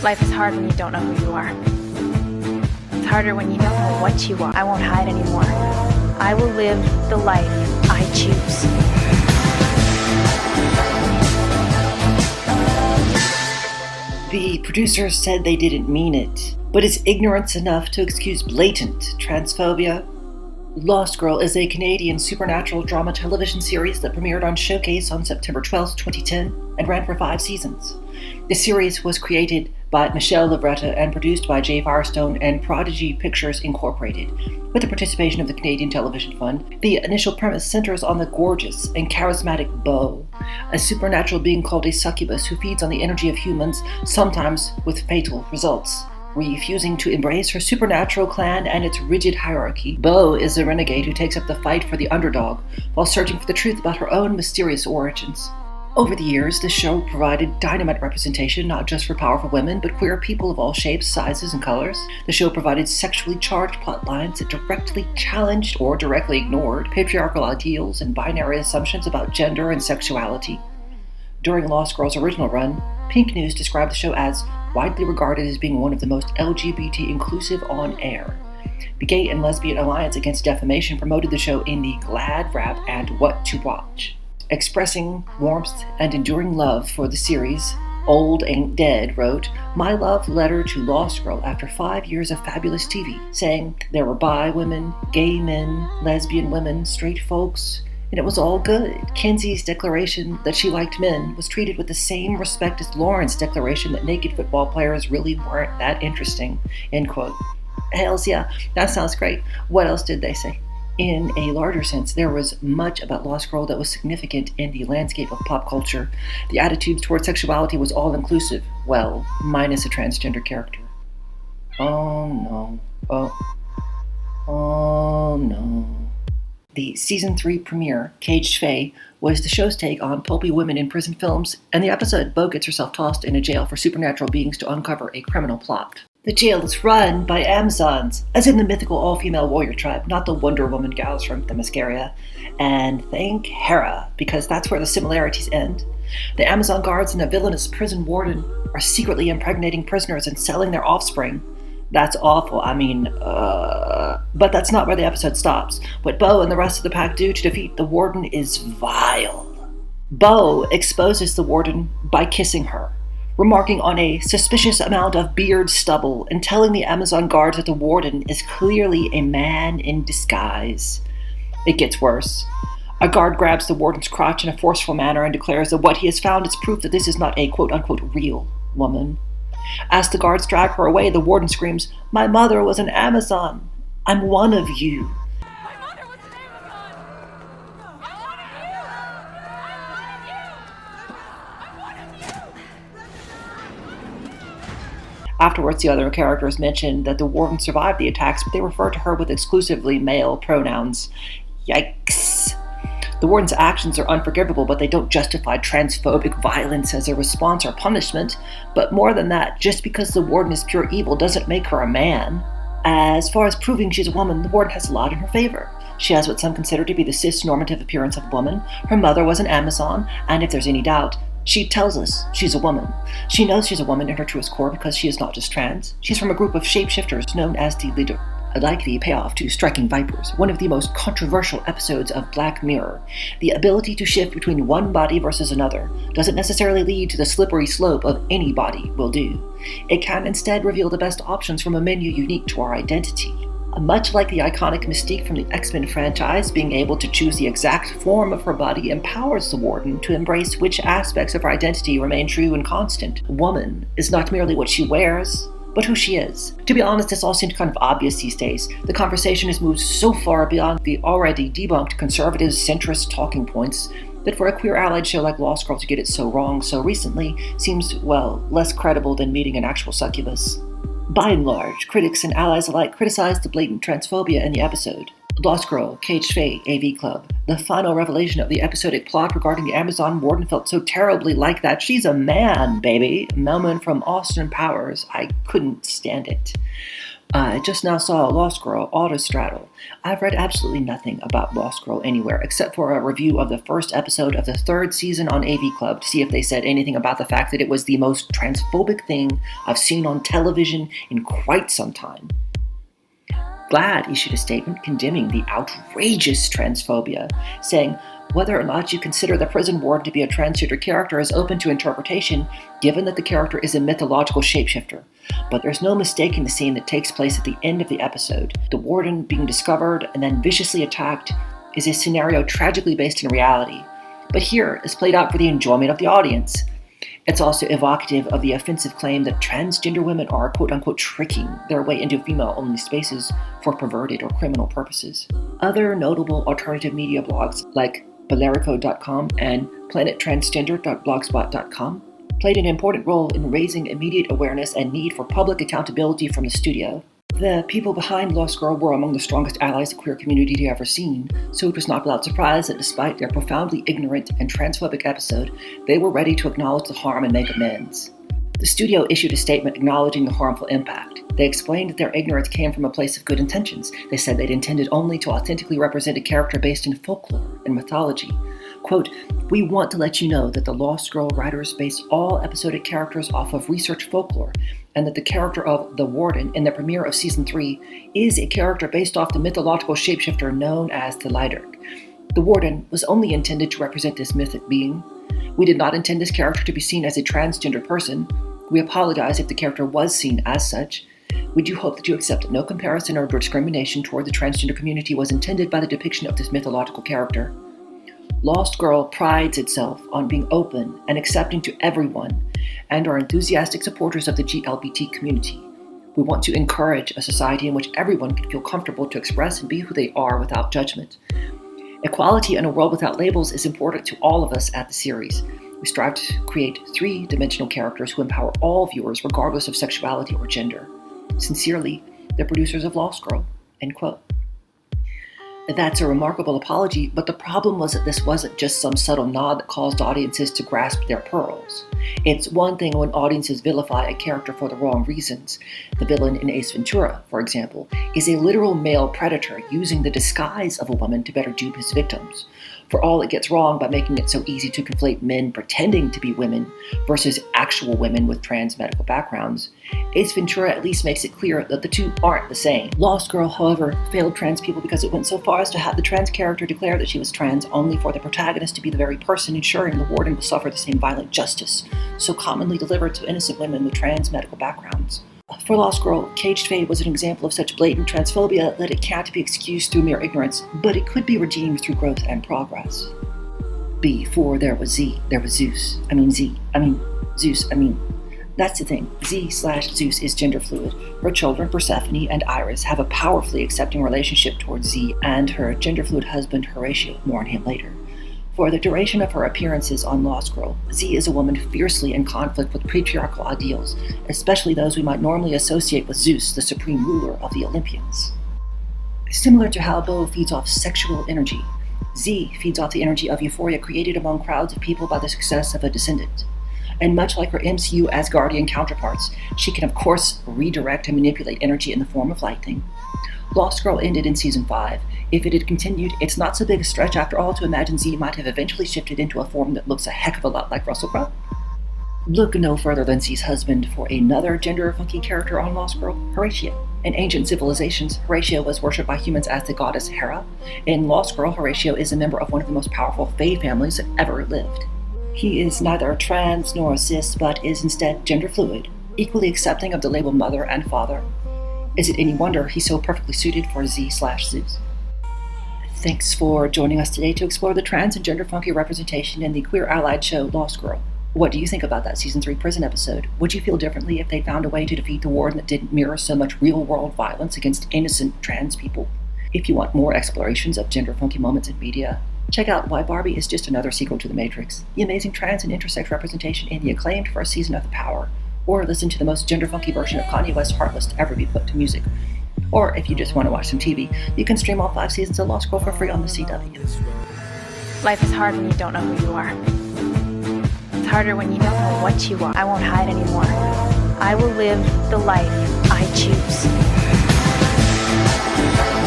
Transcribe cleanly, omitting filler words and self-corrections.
Life is hard when you don't know who you are. It's harder when you don't know what you want. I won't hide anymore. I will live the life I choose. The producers said they didn't mean it, but is ignorance enough to excuse blatant transphobia? Lost Girl is a Canadian supernatural drama television series that premiered on Showcase on September 12, 2010, and ran for 5 seasons. The series was created by Michelle Levretta and produced by Jay Firestone and Prodigy Pictures Incorporated, with the participation of the Canadian Television Fund. The initial premise centers on the gorgeous and charismatic Beau, a supernatural being called a succubus who feeds on the energy of humans, sometimes with fatal results. Refusing to embrace her supernatural clan and its rigid hierarchy, Beau is a renegade who takes up the fight for the underdog while searching for the truth about her own mysterious origins. Over the years, the show provided dynamite representation not just for powerful women, but queer people of all shapes, sizes, and colors. The show provided sexually charged plot lines that directly challenged or directly ignored patriarchal ideals and binary assumptions about gender and sexuality. During Lost Girl's original run, Pink News described the show as widely regarded as being one of the most LGBT inclusive on air. The Gay and Lesbian Alliance Against Defamation promoted the show in the Glad Wrap and What to Watch. Expressing warmth and enduring love for the series, Old Ain't Dead wrote, "My love letter to Lost Girl after 5 years of fabulous TV, saying there were bi women, gay men, lesbian women, straight folks, and it was all good. Kenzie's declaration that she liked men was treated with the same respect as Lauren's declaration that naked football players really weren't that interesting," end quote. Hells yeah, that sounds great. What else did they say? In a larger sense, there was much about Lost Girl that was significant in the landscape of pop culture. The attitudes toward sexuality was all-inclusive, well, minus a transgender character. Oh no. Oh no. The Season 3 premiere, Caged Fae, was the show's take on pulpy women in prison films, and the episode Beau gets herself tossed in a jail for supernatural beings to uncover a criminal plot. The jail is run by Amazons, as in the mythical all-female warrior tribe, not the Wonder Woman gals from Themyscira. And thank Hera, because that's where the similarities end. The Amazon guards and a villainous prison warden are secretly impregnating prisoners and selling their offspring. That's awful, but that's not where the episode stops. What Beau and the rest of the pack do to defeat the warden is vile. Beau exposes the warden by kissing her, remarking on a suspicious amount of beard stubble and telling the Amazon guards that the warden is clearly a man in disguise. It gets worse. A guard grabs the warden's crotch in a forceful manner and declares that what he has found is proof that this is not a quote-unquote real woman. As the guards drag her away, the warden screams, "My mother was an Amazon. I'm one of you." My mother was an Amazon. I'm one of you. Afterwards, the other characters mention that the warden survived the attacks, but they refer to her with exclusively male pronouns. Yikes. The warden's actions are unforgivable, but they don't justify transphobic violence as a response or punishment. But more than that, just because the warden is pure evil doesn't make her a man. As far as proving she's a woman, the warden has a lot in her favor. She has what some consider to be the cis-normative appearance of a woman. Her mother was an Amazon, and if there's any doubt, she tells us she's a woman. She knows she's a woman in her truest core because she is not just trans. She's from a group of shapeshifters known as the Leader. Like the payoff to Striking Vipers, one of the most controversial episodes of Black Mirror, the ability to shift between one body versus another doesn't necessarily lead to the slippery slope of any body will do. It can instead reveal the best options from a menu unique to our identity. Much like the iconic Mystique from the X-Men franchise, being able to choose the exact form of her body empowers the warden to embrace which aspects of her identity remain true and constant. Woman is not merely what she wears, but who she is. To be honest, this all seems kind of obvious these days. The conversation has moved so far beyond the already debunked conservative centrist talking points that for a queer allied show like Lost Girl to get it so wrong so recently seems, well, less credible than meeting an actual succubus. By and large, critics and allies alike criticized the blatant transphobia in the episode. Lost Girl, Caged Fae, AV Club. The final revelation of the episodic plot regarding the Amazon warden felt so terribly like that. She's a man, baby. Melman from Austin Powers. I couldn't stand it. I just now saw Lost Girl Autostraddle. I've read absolutely nothing about Lost Girl anywhere except for a review of the first episode of the third season on AV Club to see if they said anything about the fact that it was the most transphobic thing I've seen on television in quite some time. GLAAD issued a statement condemning the outrageous transphobia, saying, "Whether or not you consider the prison warden to be a transgender character is open to interpretation, given that the character is a mythological shapeshifter. But there's no mistaking the scene that takes place at the end of the episode. The warden being discovered and then viciously attacked is a scenario tragically based in reality, but here is played out for the enjoyment of the audience. It's also evocative of the offensive claim that transgender women are quote-unquote tricking their way into female-only spaces for perverted or criminal purposes." Other notable alternative media blogs like Bellerico.com and planettransgender.blogspot.com played an important role in raising immediate awareness and need for public accountability from the studio. The people behind Lost Girl were among the strongest allies the queer community had ever seen, so it was not without surprise that despite their profoundly ignorant and transphobic episode, they were ready to acknowledge the harm and make amends. The studio issued a statement acknowledging the harmful impact. They explained that their ignorance came from a place of good intentions. They said they'd intended only to authentically represent a character based in folklore and mythology. Quote, "We want to let you know that the Lost Girl writers base all episodic characters off of research folklore, and that the character of the Warden in the premiere of Season 3 is a character based off the mythological shapeshifter known as the Lighterk. The Warden was only intended to represent this mythic being. We did not intend this character to be seen as a transgender person. We apologize if the character was seen as such. We do hope that you accept that no comparison or discrimination toward the transgender community was intended by the depiction of this mythological character. Lost Girl prides itself on being open and accepting to everyone and are enthusiastic supporters of the GLBT community. We want to encourage a society in which everyone can feel comfortable to express and be who they are without judgment. Equality in a world without labels is important to all of us at the series. We strive to create three-dimensional characters who empower all viewers regardless of sexuality or gender. Sincerely, the producers of Lost Girl." End quote. That's a remarkable apology, but the problem was that this wasn't just some subtle nod that caused audiences to grasp their pearls. It's one thing when audiences vilify a character for the wrong reasons. The villain in Ace Ventura, for example, is a literal male predator using the disguise of a woman to better dupe his victims. For all it gets wrong by making it so easy to conflate men pretending to be women versus actual women with trans medical backgrounds, Ace Ventura at least makes it clear that the two aren't the same. Lost Girl, however, failed trans people because it went so far as to have the trans character declare that she was trans only for the protagonist to be the very person ensuring the warden will suffer the same violent justice so commonly delivered to innocent women with trans medical backgrounds. For Lost Girl, Caged Fade was an example of such blatant transphobia that it can't be excused through mere ignorance, but it could be redeemed through growth and progress. Before there was Zeus. That's the thing. Z/Zeus is gender fluid. Her children, Persephone and Iris, have a powerfully accepting relationship towards Z and her gender fluid husband, Horatio. More on him later. For the duration of her appearances on Lost Girl, Z is a woman fiercely in conflict with patriarchal ideals, especially those we might normally associate with Zeus, the supreme ruler of the Olympians. Similar to how Bo feeds off sexual energy, Z feeds off the energy of euphoria created among crowds of people by the success of a descendant. And much like her MCU Asgardian counterparts, she can of course redirect and manipulate energy in the form of lightning. Lost Girl ended in Season 5. If it had continued, it's not so big a stretch after all to imagine Z might have eventually shifted into a form that looks a heck of a lot like Russell Crowe. Look no further than Z's husband for another gender-funky character on Lost Girl, Horatio. In ancient civilizations, Horatio was worshipped by humans as the goddess Hera. In Lost Girl, Horatio is a member of one of the most powerful Fae families that ever lived. He is neither trans nor cis, but is instead gender fluid, equally accepting of the label mother and father. Is it any wonder he's so perfectly suited for Z/Zeus? Thanks for joining us today to explore the trans and gender-funky representation in the queer allied show Lost Girl. What do you think about that Season 3 prison episode? Would you feel differently if they found a way to defeat the warden that didn't mirror so much real-world violence against innocent trans people? If you want more explorations of gender-funky moments in media, check out Why Barbie is Just Another Sequel to The Matrix, the amazing trans and intersex representation in the acclaimed first season of The Power, or listen to the most gender-funky version of Kanye West's Heartless to ever be put to music. Or if you just want to watch some TV, you can stream all 5 seasons of Lost Girl for free on the CW. Life is hard when you don't know who you are. It's harder when you don't know what you are. I won't hide anymore. I will live the life I choose. you.